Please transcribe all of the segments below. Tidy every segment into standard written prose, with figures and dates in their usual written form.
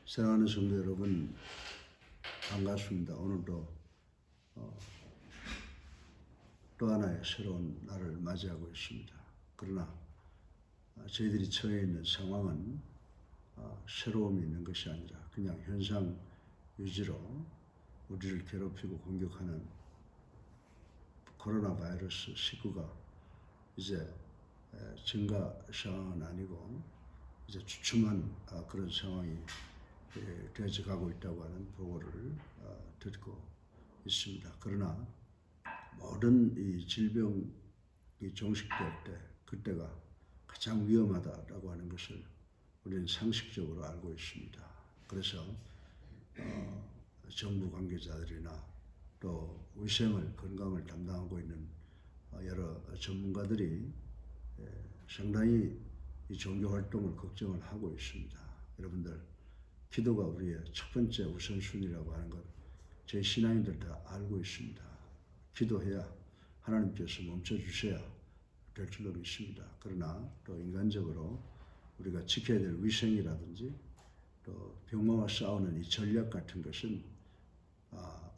사랑하는 성도 여러분, 반갑습니다. 오늘도 또 하나의 새로운 날을 맞이하고 있습니다. 그러나 저희들이 처해 있는 상황은 새로움이 있는 것이 아니라 그냥 현상 유지로 우리를 괴롭히고 공격하는 코로나 바이러스 19가 이제 증가 상황은 아니고 이제 주춤한 그런 상황이 되어져 가고 있다고 하는 보고를 듣고 있습니다. 그러나 모든 이 질병이 종식될 때 그때가 가장 위험하다라고 하는 것을 우리는 상식적으로 알고 있습니다. 그래서 정부 관계자들이나 또 위생을 건강을 담당하고 있는 여러 전문가들이 상당히 이 종교 활동을 걱정을 하고 있습니다. 여러분들 기도가 우리의 첫 번째 우선순위라고 하는 것 저희 신앙인들 다 알고 있습니다. 기도해야 하나님께서 멈춰주셔야 될 줄로 믿습니다. 그러나 또 인간적으로 우리가 지켜야 될 위생이라든지 또 병마와 싸우는 이 전략 같은 것은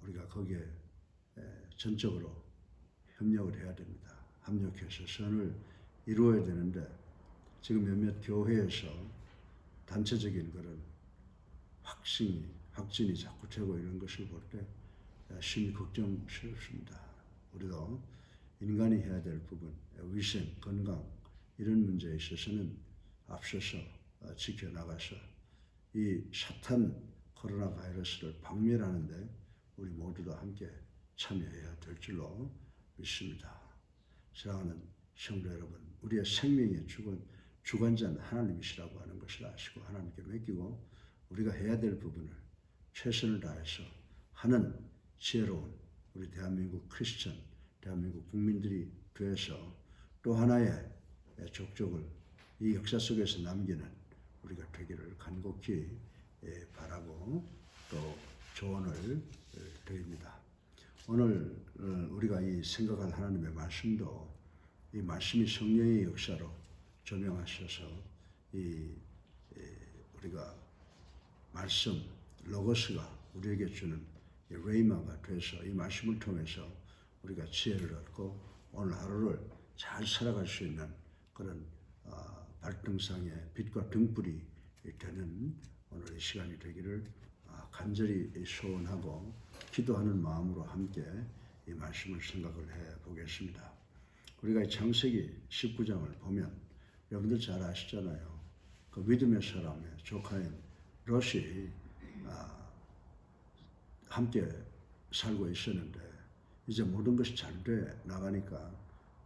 우리가 거기에 전적으로 협력을 해야 됩니다. 합력해서 선을 이루어야 되는데 지금 몇몇 교회에서 단체적인 그런 확진이 자꾸 되고 이런 것을 볼 때 심히 걱정스럽습니다. 우리도 인간이 해야 될 부분, 위생, 건강 이런 문제에 있어서는 앞서서 지켜나가서 이 사탄 코로나 바이러스를 박멸하는데 우리 모두도 함께 참여해야 될 줄로 믿습니다. 사랑하는 성도 여러분, 우리의 생명의 주관자는 하나님이시라고 하는 것을 아시고 하나님께 맡기고 우리가 해야 될 부분을 최선을 다해서 하는 지혜로운 우리 대한민국 크리스천, 대한민국 국민들이 되어서 또 하나의 족적을 이 역사 속에서 남기는 우리가 되기를 간곡히 바라고 또 조언을 드립니다. 오늘 우리가 이 생각할 하나님의 말씀도 이 말씀이 성령의 역사로 조명하셔서 우리가 말씀 로고스가 우리에게 주는 레이마가 돼서 이 말씀을 통해서 우리가 지혜를 얻고 오늘 하루를 잘 살아갈 수 있는 그런 발등상의 빛과 등불이 되는 오늘 이 시간이 되기를 간절히 소원하고 기도하는 마음으로 함께 이 말씀을 생각을 해 보겠습니다. 우리가 이 창세기 19장을 보면 여러분들 잘 아시잖아요. 그 믿음의 사람의 조카인 롯이 함께 살고 있었는데 이제 모든 것이 잘 돼 나가니까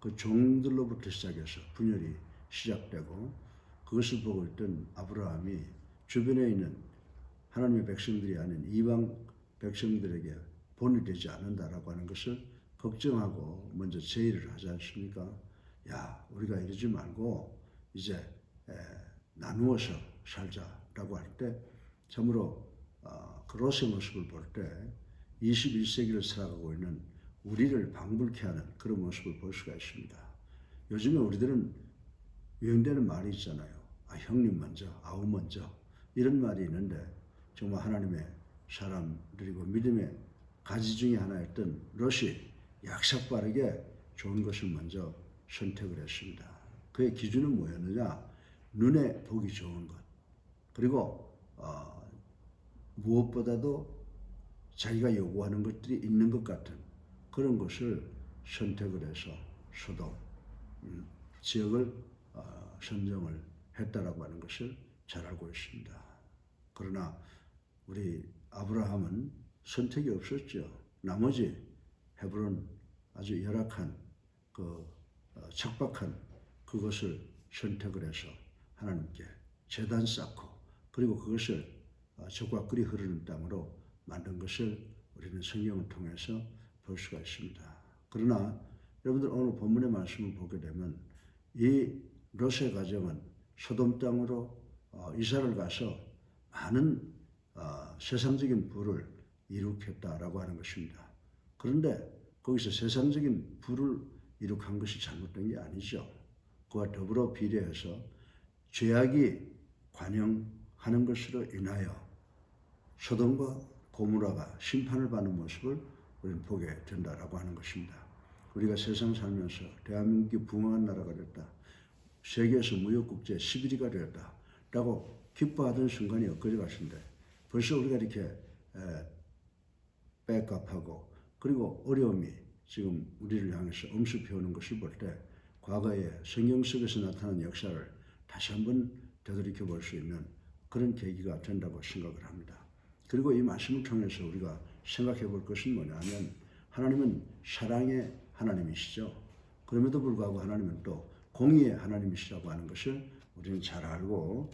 그 종들로부터 시작해서 분열이 시작되고 그것을 보고 있던 아브라함이 주변에 있는 하나님의 백성들이 아닌 이방 백성들에게 본이 되지 않는다라고 하는 것을 걱정하고 먼저 제의를 하지 않습니까? 야, 우리가 이러지 말고 이제 나누어서 살자라고 할 때 참으로 그 롯의 모습을 볼 때 21세기를 살아가고 있는 우리를 방불케 하는 그런 모습을 볼 수가 있습니다. 요즘에 우리들은 유행되는 말이 있잖아요. 형님 먼저, 아우 먼저 이런 말이 있는데 정말 하나님의 사람들이고 믿음의 가지 중에 하나였던 롯이 약삭빠르게 좋은 것을 먼저 선택을 했습니다. 그의 기준은 뭐였느냐? 눈에 보기 좋은 것. 그리고 무엇보다도 자기가 요구하는 것들이 있는 것 같은 그런 것을 선택을 해서 소돔 지역을 선정을 했다라고 하는 것을 잘 알고 있습니다. 그러나 우리 아브라함은 선택이 없었죠. 나머지 헤브론 아주 열악한 그 척박한 그것을 선택을 해서 하나님께 제단 쌓고 그리고 그것을 적과 꿀이 흐르는 땅으로 만든 것을 우리는 성경을 통해서 볼 수가 있습니다. 그러나 여러분들 오늘 본문의 말씀을 보게 되면 이 롯의 가정은 소돔 땅으로 이사를 가서 많은 세상적인 부를 이룩했다라고 하는 것입니다. 그런데 거기서 세상적인 부를 이룩한 것이 잘못된 게 아니죠. 그와 더불어 비례해서 죄악이 관영하는 것으로 인하여 소돔과 고모라가 심판을 받는 모습을 우리는 보게 된다라고 하는 것입니다. 우리가 세상 살면서 대한민국이 부강한 나라가 됐다. 세계에서 무역국제 11위가 되었다라고 기뻐하던 순간이 엊그제 같은데 벌써 우리가 이렇게 백업하고 그리고 어려움이 지금 우리를 향해서 엄습해 오는 것을 볼 때 과거에 성경 속에서 나타난 역사를 다시 한번 되돌이켜 볼 수 있는 그런 계기가 된다고 생각을 합니다. 그리고 이 말씀을 통해서 우리가 생각해 볼 것은 뭐냐면 하나님은 사랑의 하나님이시죠. 그럼에도 불구하고 하나님은 또 공의의 하나님이시라고 하는 것을 우리는 잘 알고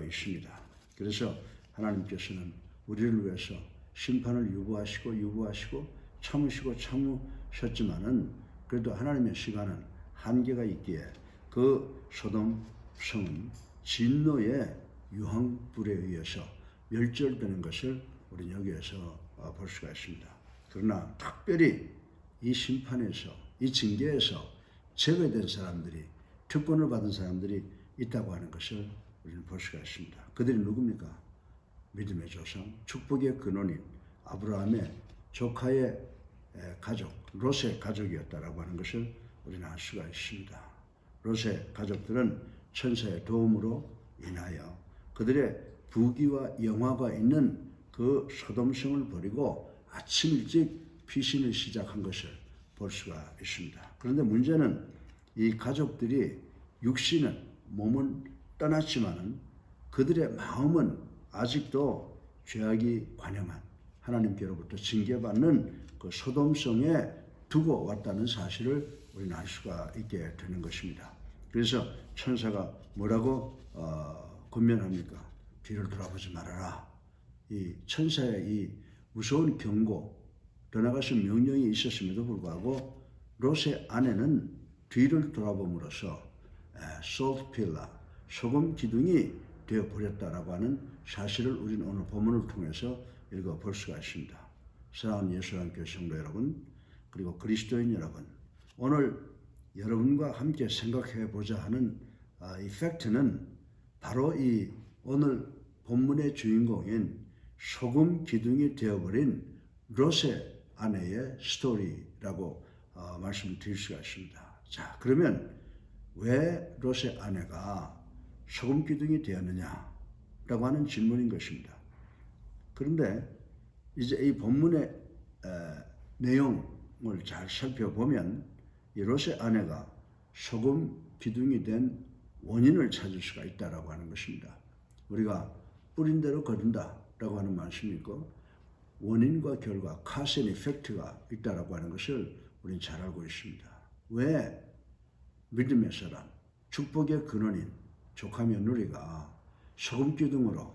있습니다. 그래서 하나님께서는 우리를 위해서 심판을 유보하시고 참으셨지만은 그래도 하나님의 시간은 한계가 있기에 그 소돔 성은 진노의 유황불에 의해서 멸절되는 것을 우리는 여기에서 볼 수가 있습니다. 그러나 특별히 이 심판에서 이 징계에서 제외된 사람들이 특권을 받은 사람들이 있다고 하는 것을 우리는 볼 수가 있습니다. 그들이 누굽니까? 믿음의 조상, 축복의 근원인 아브라함의 조카의 가족, 롯의 가족이었다라고 하는 것을 우리는 알 수가 있습니다. 롯의 가족들은 천사의 도움으로 인하여 그들의 부귀와 영화가 있는 그 소돔성을 버리고 아침 일찍 피신을 시작한 것을 볼 수가 있습니다. 그런데 문제는 이 가족들이 육신은 몸은 떠났지만은 그들의 마음은 아직도 죄악이 관영한 하나님께로부터 징계받는 그 소돔성에 두고 왔다는 사실을 우리는 알 수가 있게 되는 것입니다. 그래서 천사가 뭐라고 권면합니까? 뒤를 돌아보지 말아라. 이 천사의 이 무서운 경고, 더 나아가서 명령이 있었음에도 불구하고 롯의 아내는 뒤를 돌아봄으로써 salt pillar, 소금 기둥이 되어버렸다라고 하는 사실을 우리는 오늘 본문을 통해서 읽어볼 수가 있습니다. 사랑하는 예수님께 성도 여러분, 그리고 그리스도인 여러분, 오늘 여러분과 함께 생각해 보자 하는 이 팩트는 바로 이 오늘 본문의 주인공인 소금 기둥이 되어버린 롯의 아내의 스토리라고 말씀을 드릴 수가 있습니다. 자, 그러면 왜 롯의 아내가 소금 기둥이 되었느냐라고 하는 질문인 것입니다. 그런데 이제 이 본문의 내용을 잘 살펴보면 이 롯의 아내가 소금 기둥이 된 원인을 찾을 수가 있다라고 하는 것입니다. 우리가 뿌린 대로 거둔다라고 하는 말씀이 있고 원인과 결과, cause and effect가 있다라고 하는 것을 우리는 잘 알고 있습니다. 왜 믿음의 사람, 축복의 근원인 조카 며느리가 소금 기둥으로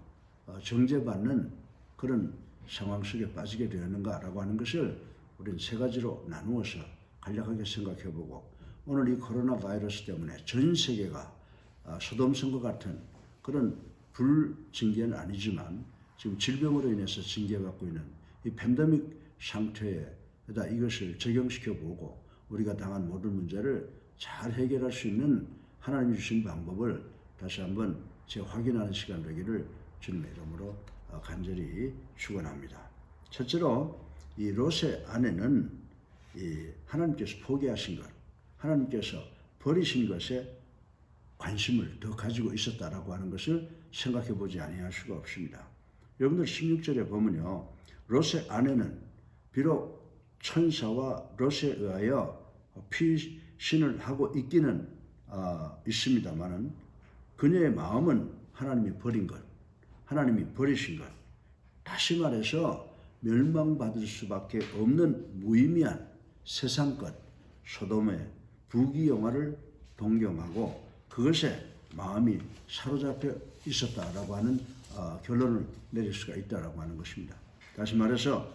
정죄받는 그런 상황 속에 빠지게 되었는가라고 하는 것을 우리는 세 가지로 나누어서 간략하게 생각해보고 오늘 이 코로나 바이러스 때문에 전 세계가 소돔성과 같은 그런 불징계는 아니지만 지금 질병으로 인해서 징계받고 있는 이 팬데믹 상태에다 이것을 적용시켜보고 우리가 당한 모든 문제를 잘 해결할 수 있는 하나님이 주신 방법을 다시 한번 재확인하는 시간 되기를 주님의 이름으로 간절히 축원합니다. 첫째로 이 롯의 아내는 이 하나님께서 포기하신 것, 하나님께서 버리신 것에 관심을 더 가지고 있었다라고 하는 것을 생각해 보지 아니할 수가 없습니다. 여러분들 16절에 보면요, 롯의 아내는 비록 천사와 롯에 의하여 피신을 하고 있기는 있습니다만은 그녀의 마음은 하나님이 버린 것, 하나님이 버리신 것, 다시 말해서 멸망받을 수밖에 없는 무의미한 세상 것, 소돔의 부귀영화를 동경하고 그것에 마음이 사로잡혀 있었다라고 하는 결론을 내릴 수가 있다라고 하는 것입니다. 다시 말해서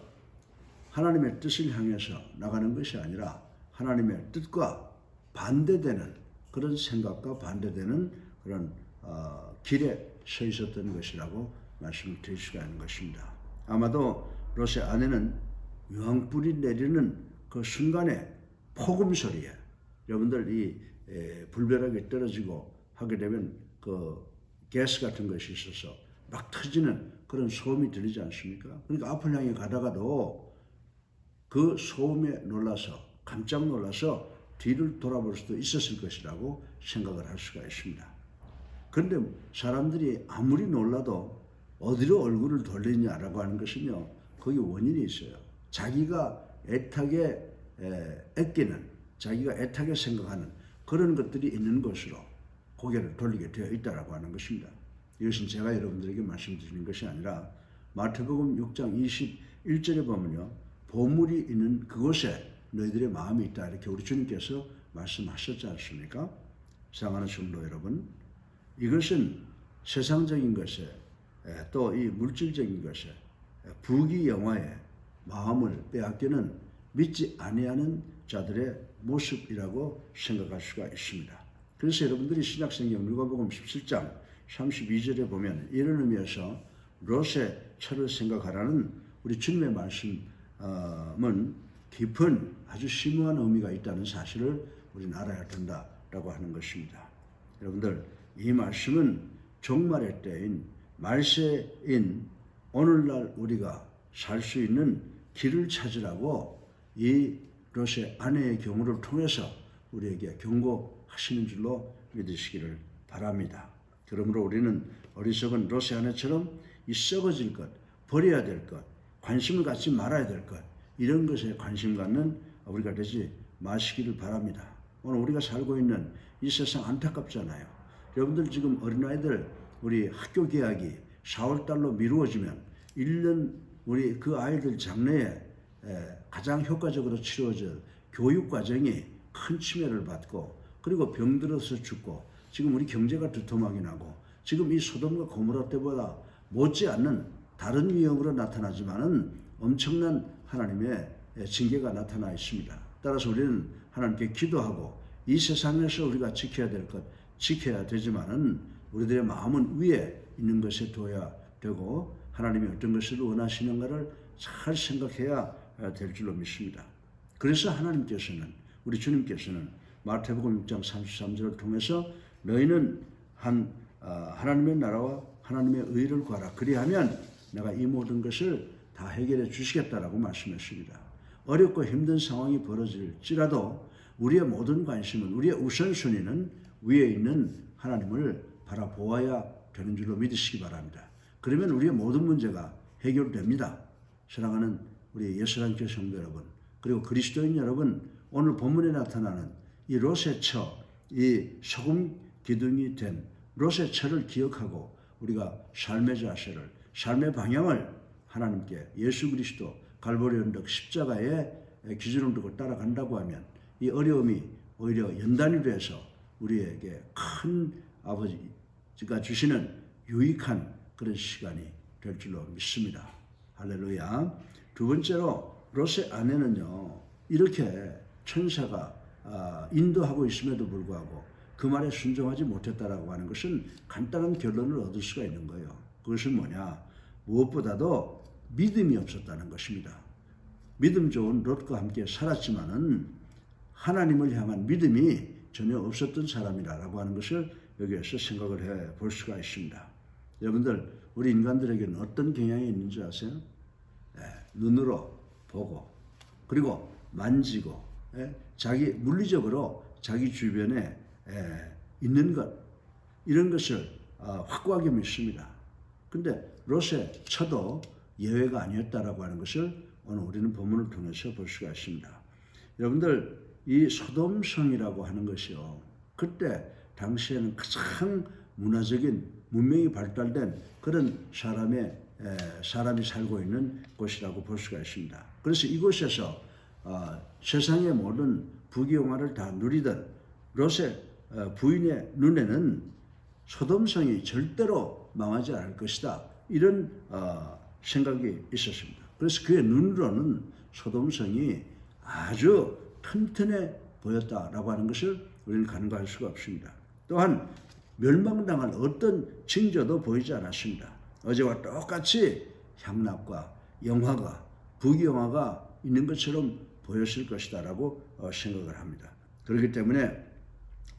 하나님의 뜻을 향해서 나가는 것이 아니라 하나님의 뜻과 반대되는 그런 생각과 반대되는 그런 길에 서 있었던 것이라고 말씀을 드릴 수가 있는 것입니다. 아마도 롯의 아내는 유황불이 내리는 그 순간에 폭음 소리에 여러분들 이 불벼락이 떨어지고 하게 되면 그 가스 같은 것이 있어서 막 터지는 그런 소음이 들리지 않습니까? 그러니까 앞을 향해 가다가도 그 소음에 놀라서 깜짝 놀라서 뒤를 돌아볼 수도 있었을 것이라고 생각을 할 수가 있습니다. 그런데 사람들이 아무리 놀라도 어디로 얼굴을 돌리냐라고 하는 것은요, 거기 원인이 있어요. 자기가 애타게 애끼는, 자기가 애타게 생각하는 그런 것들이 있는 곳으로 고개를 돌리게 되어 있다라고 하는 것입니다. 이것은 제가 여러분들에게 말씀드리는 것이 아니라 마태복음 6장 21절에 보면요, 보물이 있는 그곳에 너희들의 마음이 있다, 이렇게 우리 주님께서 말씀하셨지 않습니까? 사랑하는 성도 여러분, 이것은 세상적인 것에 또 이 물질적인 것에 부귀영화에 마음을 빼앗기는 믿지 아니하는 자들의 모습이라고 생각할 수가 있습니다. 그래서 여러분들이 신약성경 누가복음 17장 32절에 보면 이런 의미에서 롯의 철을 생각하라는 우리 주님의 말씀은 깊은 아주 심오한 의미가 있다는 사실을 우리는 알아야 된다라고 하는 것입니다. 여러분들, 이 말씀은 종말의 때인 말세인 오늘날 우리가 살 수 있는 길을 찾으라고 이 롯의 아내의 경우를 통해서 우리에게 경고하시는 줄로 믿으시기를 바랍니다. 그러므로 우리는 어리석은 롯의 아내처럼 이 썩어질 것, 버려야 될 것, 관심을 갖지 말아야 될 것, 이런 것에 관심 갖는 우리가 되지 마시기를 바랍니다. 오늘 우리가 살고 있는 이 세상 안타깝잖아요. 여러분들 지금 어린아이들 우리 학교 개학이 4월달로 미루어지면 1년 우리 그 아이들 장래에 가장 효과적으로 치러질 교육과정이 큰 침해를 받고, 그리고 병들어서 죽고, 지금 우리 경제가 두터막이 나고, 지금 이 소돔과 고모라 때보다 못지않는 다른 위험으로 나타나지만은 엄청난 하나님의 징계가 나타나 있습니다. 따라서 우리는 하나님께 기도하고 이 세상에서 우리가 지켜야 될 것 지켜야 되지만은 우리들의 마음은 위에 있는 것에 둬야 되고, 하나님이 어떤 것을 원하시는가를 잘 생각해야 될 줄로 믿습니다. 그래서 하나님께서는, 우리 주님께서는 마태복음 6장 33절을 통해서 너희는 하나님의 나라와 하나님의 의를 구하라, 그리하면 내가 이 모든 것을 다 해결해 주시겠다라고 말씀했습니다. 어렵고 힘든 상황이 벌어질지라도 우리의 모든 관심은, 우리의 우선순위는 위에 있는 하나님을 바라보아야 되는 줄로 믿으시기 바랍니다. 그러면 우리의 모든 문제가 해결됩니다. 사랑하는 우리 예수랑교회 성도 여러분, 그리고 그리스도인 여러분, 오늘 본문에 나타나는 이 롯의 처, 이 소금 기둥이 된 롯의 처를 기억하고 우리가 삶의 자세를, 삶의 방향을 하나님께 예수 그리스도 갈보리 언덕 십자가의 기준을 두고 따라간다고 하면 이 어려움이 오히려 연단이 돼서 우리에게 큰 아버지가 주시는 유익한 그런 시간이 될 줄로 믿습니다. 할렐루야. 두 번째로 롯의 아내는요, 이렇게 천사가 인도하고 있음에도 불구하고 그 말에 순종하지 못했다라고 하는 것은 간단한 결론을 얻을 수가 있는 거예요. 그것은 뭐냐? 무엇보다도 믿음이 없었다는 것입니다. 믿음 좋은 롯과 함께 살았지만은 하나님을 향한 믿음이 전혀 없었던 사람이라고 하는 것을 여기에서 생각을 해 볼 수가 있습니다. 여러분들, 우리 인간들에게는 어떤 경향이 있는지 아세요? 눈으로 보고, 그리고 만지고, 자기 물리적으로 자기 주변에 있는 것, 이런 것을 확고하게 믿습니다. 근데 롯의 처도 예외가 아니었다라고 하는 것을 오늘 우리는 본문을 통해서 볼 수가 있습니다. 여러분들, 이 소돔성이라고 하는 것이요, 그때 당시에는 가장 문화적인 문명이 발달된 그런 사람이 살고 있는 곳이라고 볼 수가 있습니다. 그래서 이곳에서 세상의 모든 부귀영화를 다 누리던 롯의 부인의 눈에는 소돔성이 절대로 망하지 않을 것이다, 이런 생각이 있었습니다. 그래서 그의 눈으로는 소돔성이 아주 튼튼해 보였다라고 하는 것을 우리는 간과할 수가 없습니다. 또한 멸망당할 어떤 징조도 보이지 않았습니다. 어제와 똑같이 향락과 영화가, 부귀영화가 있는 것처럼 보였을 것이다라고 생각을 합니다. 그렇기 때문에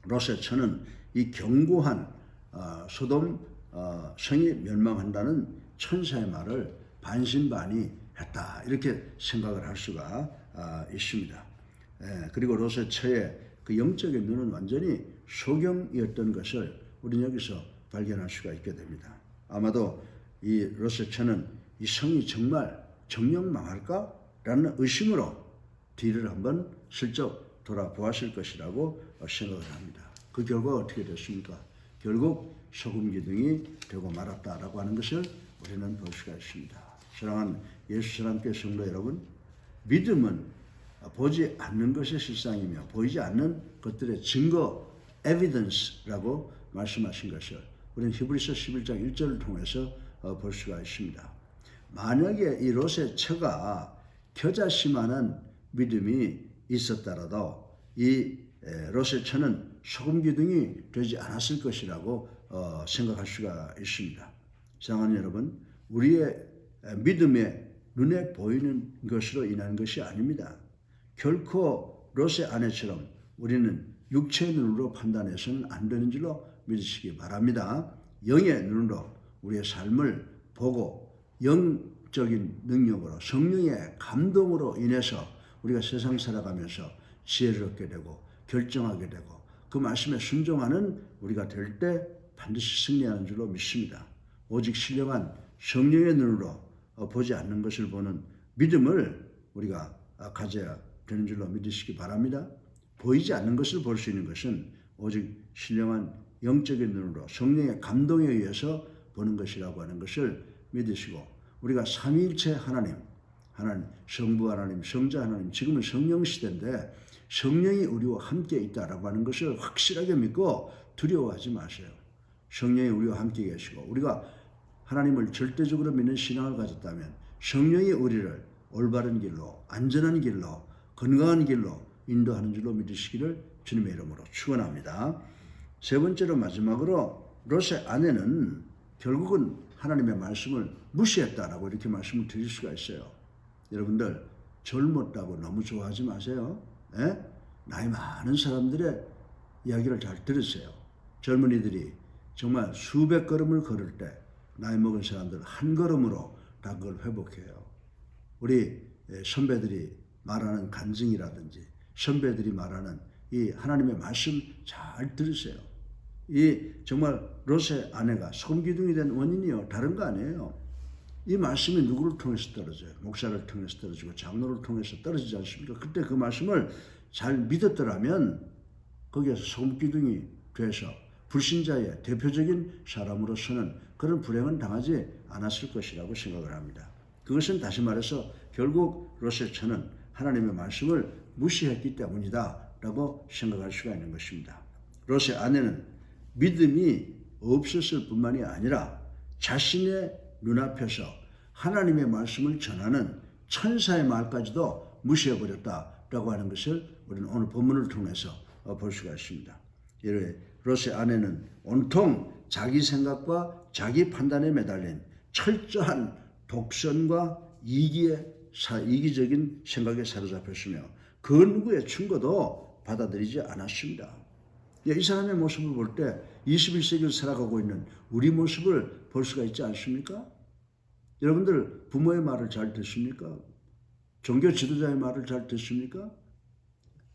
롯의 처는 이 견고한 소돔 성이 멸망한다는 천사의 말을 반신반의 했다. 이렇게 생각을 할 수가 있습니다. 그리고 롯의 처의 그 영적인 눈은 완전히 소경이었던 것을 우리는 여기서 발견할 수가 있게 됩니다. 아마도 이 롯의 처는 이 성이 정말 정녕 망할까? 라는 의심으로 뒤를 한번 슬쩍 돌아보았을 것이라고 생각을 합니다. 그 결과가 어떻게 됐습니까? 결국 소금 기둥이 되고 말았다라고 하는 것을 우리는 볼 수가 있습니다. 사랑하는 예수사랑교회 성도 여러분, 믿음은 보지 않는 것의 실상이며 보이지 않는 것들의 증거, evidence라고 말씀하신 것을 우리는 히브리서 11장 1절을 통해서 볼 수가 있습니다. 만약에 이 롯의 처가 겨자씨만한 믿음이 있었더라도 이 롯의 처는 소금 기둥이 되지 않았을 것이라고 생각할 수가 있습니다. 사랑하는 여러분, 우리의 믿음의 눈에 보이는 것으로 인한 것이 아닙니다. 결코 롯의 아내처럼 우리는 육체의 눈으로 판단해서는 안 되는 줄로 믿으시기 바랍니다. 영의 눈으로 우리의 삶을 보고 영적인 능력으로 성령의 감동으로 인해서 우리가 세상 살아가면서 지혜를 얻게 되고 결정하게 되고 그 말씀에 순종하는 우리가 될 때 반드시 승리하는 줄로 믿습니다. 오직 신령한 성령의 눈으로 보지 않는 것을 보는 믿음을 우리가 가져야 되는 줄로 믿으시기 바랍니다. 보이지 않는 것을 볼 수 있는 것은 오직 신령한 영적인 눈으로 성령의 감동에 의해서 보는 것이라고 하는 것을 믿으시고 우리가 삼위일체 하나님, 성부 하나님, 성자 하나님, 지금은 성령 시대인데 성령이 우리와 함께 있다라고 하는 것을 확실하게 믿고 두려워하지 마세요. 성령이 우리와 함께 계시고 우리가 하나님을 절대적으로 믿는 신앙을 가졌다면 성령이 우리를 올바른 길로, 안전한 길로, 건강한 길로 인도하는 줄로 믿으시기를 주님의 이름으로 축원합니다. 세 번째로 마지막으로 롯의 아내는 결국은 하나님의 말씀을 무시했다라고 이렇게 말씀을 드릴 수가 있어요. 여러분들 젊었다고 너무 좋아하지 마세요. 나이 많은 사람들의 이야기를 잘 들으세요. 젊은이들이 정말 수백 걸음을 걸을 때 나이 먹은 사람들 한 걸음으로 다 그걸 회복해요. 우리 선배들이 말하는 간증이라든지 선배들이 말하는 이 하나님의 말씀 잘 들으세요. 이 정말 롯의 아내가 소금기둥이 된 원인이요 다른 거 아니에요. 이 말씀이 누구를 통해서 떨어져요? 목사를 통해서 떨어지고 장로를 통해서 떨어지지 않습니까? 그때 그 말씀을 잘 믿었더라면 거기에서 소금기둥이 돼서 불신자의 대표적인 사람으로서는 그런 불행은 당하지 않았을 것이라고 생각을 합니다. 그것은 다시 말해서 결국 롯의 처는 하나님의 말씀을 무시했기 때문이다 라고 생각할 수가 있는 것입니다. 롯의 아내는 믿음이 없었을 뿐만이 아니라 자신의 눈앞에서 하나님의 말씀을 전하는 천사의 말까지도 무시해버렸다라고 하는 것을 우리는 오늘 본문을 통해서 볼 수가 있습니다. 이래 롯의 아내는 온통 자기 생각과 자기 판단에 매달린 철저한 독선과 이기적인 생각에 사로잡혔으며 그 누구의 충고도 받아들이지 않았습니다. 이 사람의 모습을 볼 때 21세기를 살아가고 있는 우리 모습을 볼 수가 있지 않습니까? 여러분들 부모의 말을 잘 듣습니까? 종교 지도자의 말을 잘 듣습니까?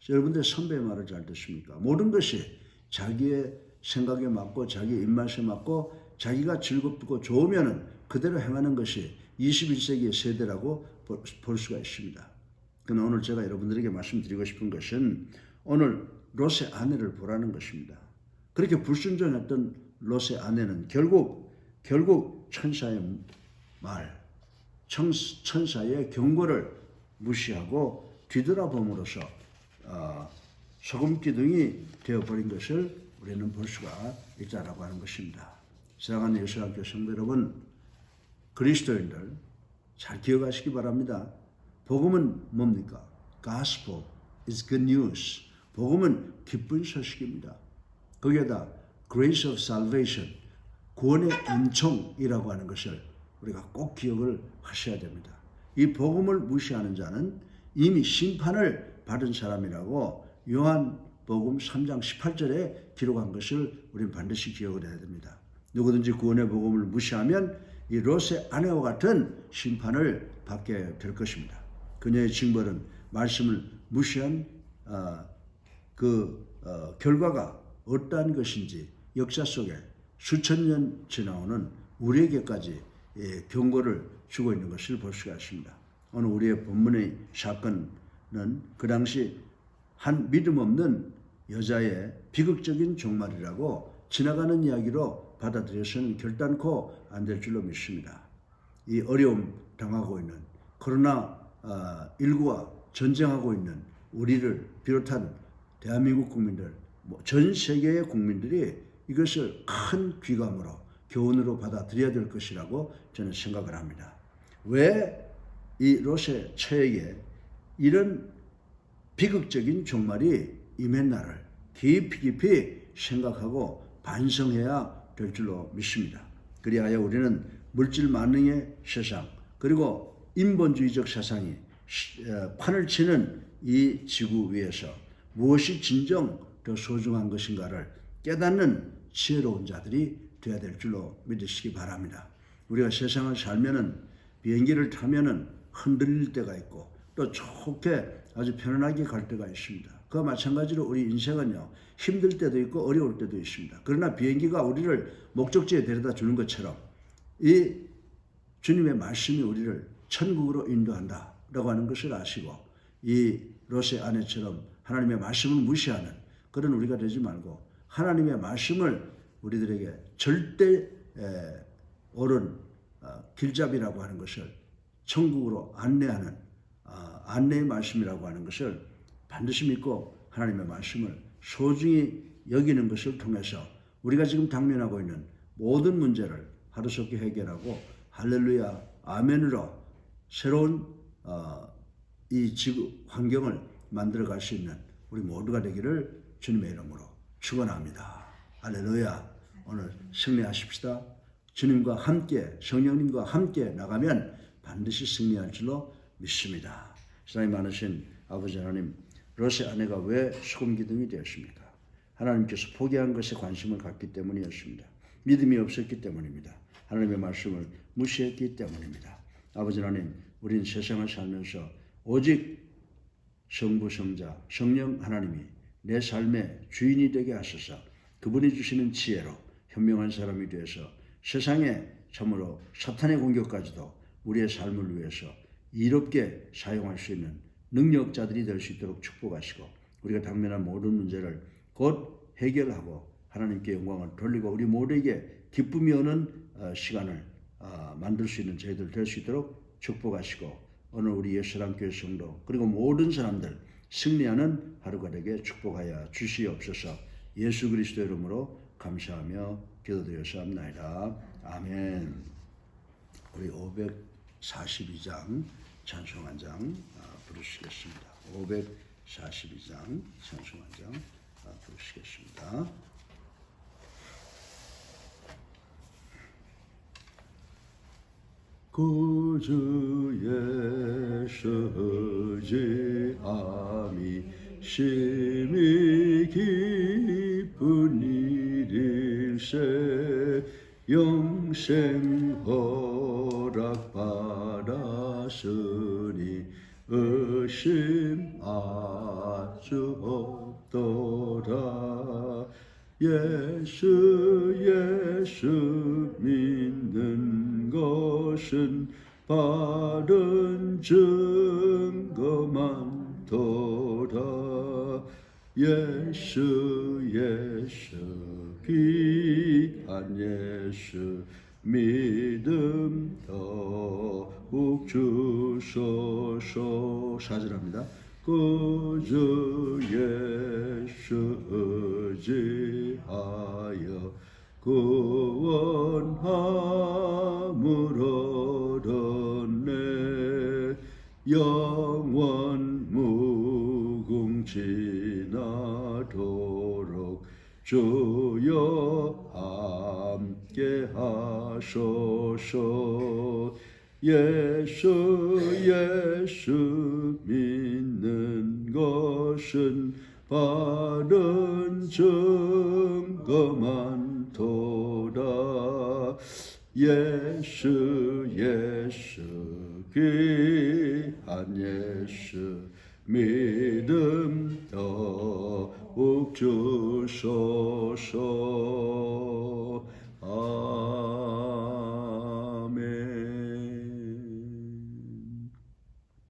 여러분들 선배의 말을 잘 듣습니까? 모든 것이 자기의 생각에 맞고 자기 입맛에 맞고 자기가 즐겁고 좋으면 그대로 행하는 것이 21세기의 세대라고 볼 수가 있습니다. 그러나 오늘 제가 여러분들에게 말씀드리고 싶은 것은 오늘 롯의 아내를 보라는 것입니다. 그렇게 불순종했던 롯의 아내는 결국 천사의 말, 천사의 경고를 무시하고 뒤돌아봄으로써 소금기둥이 되어버린 것을 우리는 볼 수가 있다라고 하는 것입니다. 사랑하는 예수학교 성도 여러분, 그리스도인들 잘 기억하시기 바랍니다. 복음은 뭡니까? Gospel is good news. 복음은 기쁜 소식입니다. 거기에다 Grace of Salvation, 구원의 은총이라고 하는 것을 우리가 꼭 기억을 하셔야 됩니다. 이 복음을 무시하는 자는 이미 심판을 받은 사람이라고 요한복음 3장 18절에 기록한 것을 우리는 반드시 기억을 해야 됩니다. 누구든지 구원의 복음을 무시하면 이 롯의 아내와 같은 심판을 받게 될 것입니다. 그녀의 징벌은 말씀을 무시한 결과가 어떠한 것인지 역사 속에 수천 년 지나오는 우리에게까지 경고를 주고 있는 것을 볼 수가 있습니다. 오늘 우리의 본문의 사건은 그 당시 한 믿음 없는 여자의 비극적인 종말이라고 지나가는 이야기로 받아들여서는 결단코 안 될 줄로 믿습니다. 이 어려움 당하고 있는 코로나19와 전쟁하고 있는 우리를 비롯한 대한민국 국민들, 전 세계의 국민들이 이것을 큰 귀감으로 교훈으로 받아들여야 될 것이라고 저는 생각을 합니다. 왜 이 롯의 처에게 이런 비극적인 종말이 임했나를 깊이 생각하고 반성해야 될 줄로 믿습니다. 그리하여 우리는 물질 만능의 세상 그리고 인본주의적 세상이 판을 치는 이 지구 위에서 무엇이 진정 더 소중한 것인가를 깨닫는 지혜로운 자들이 되어야 될 줄로 믿으시기 바랍니다. 우리가 세상을 살면은 비행기를 타면은 흔들릴 때가 있고 또 좋게 아주 편안하게 갈 때가 있습니다. 그와 마찬가지로 우리 인생은요 힘들 때도 있고 어려울 때도 있습니다. 그러나 비행기가 우리를 목적지에 데려다 주는 것처럼 이 주님의 말씀이 우리를 천국으로 인도한다라고 하는 것을 아시고 이 롯의 아내처럼 하나님의 말씀을 무시하는 그런 우리가 되지 말고 하나님의 말씀을 우리들에게 절대 옳은 길잡이라고 하는 것을 천국으로 안내하는 안내의 말씀이라고 하는 것을 반드시 믿고 하나님의 말씀을 소중히 여기는 것을 통해서 우리가 지금 당면하고 있는 모든 문제를 하루속히 해결하고 할렐루야 아멘으로 새로운 이 지구 환경을 만들어갈 수 있는 우리 모두가 되기를 주님의 이름으로 축원합니다. 할렐루야. 오늘 승리하십시다. 주님과 함께 성령님과 함께 나가면 반드시 승리할 줄로 믿습니다. 사랑이 많으신 아버지 하나님, 롯의 아내가 왜 소금기둥이 되었습니까? 하나님께서 포기한 것에 관심을 갖기 때문이었습니다. 믿음이 없었기 때문입니다. 하나님의 말씀을 무시했기 때문입니다. 아버지 하나님, 우리는 세상을 살면서 오직 성부, 성자, 성령 하나님이 내 삶의 주인이 되게 하소서. 그분이 주시는 지혜로 현명한 사람이 되어서 세상에 참으로 사탄의 공격까지도 우리의 삶을 위해서 이롭게 사용할 수 있는 능력자들이 될 수 있도록 축복하시고 우리가 당면한 모든 문제를 곧 해결하고 하나님께 영광을 돌리고 우리 모두에게 기쁨이 오는 시간을 만들 수 있는 저희들 될 수 있도록 축복하시고 오늘 우리 예수랑교회 성도 그리고 모든 사람들 승리하는 하루가 되게 축복하여 주시옵소서. 예수 그리스도 이름으로 감사하며 기도드렸사옵나이다. 아멘. 우리 542장 찬송 한 장 부르시겠습니다. 542장 찬송 한 장 부르시겠습니다. 구주의 서지함이 심히 기쁜 일일세 영생 허락받았으니 의심 아주 없도다. 예수 믿는 것은 바른 증거만 도다. 예수 귀한 예수 믿음 더욱 주소서. 4절합니다. 구주 예수 의지하여 구원함을 얻었네. 영원 무궁지나도록 주여 함께 하소서. 예수 믿는 것은 바른 증거만 도다. 예수 예수 귀한 예수 믿음 더욱 주소서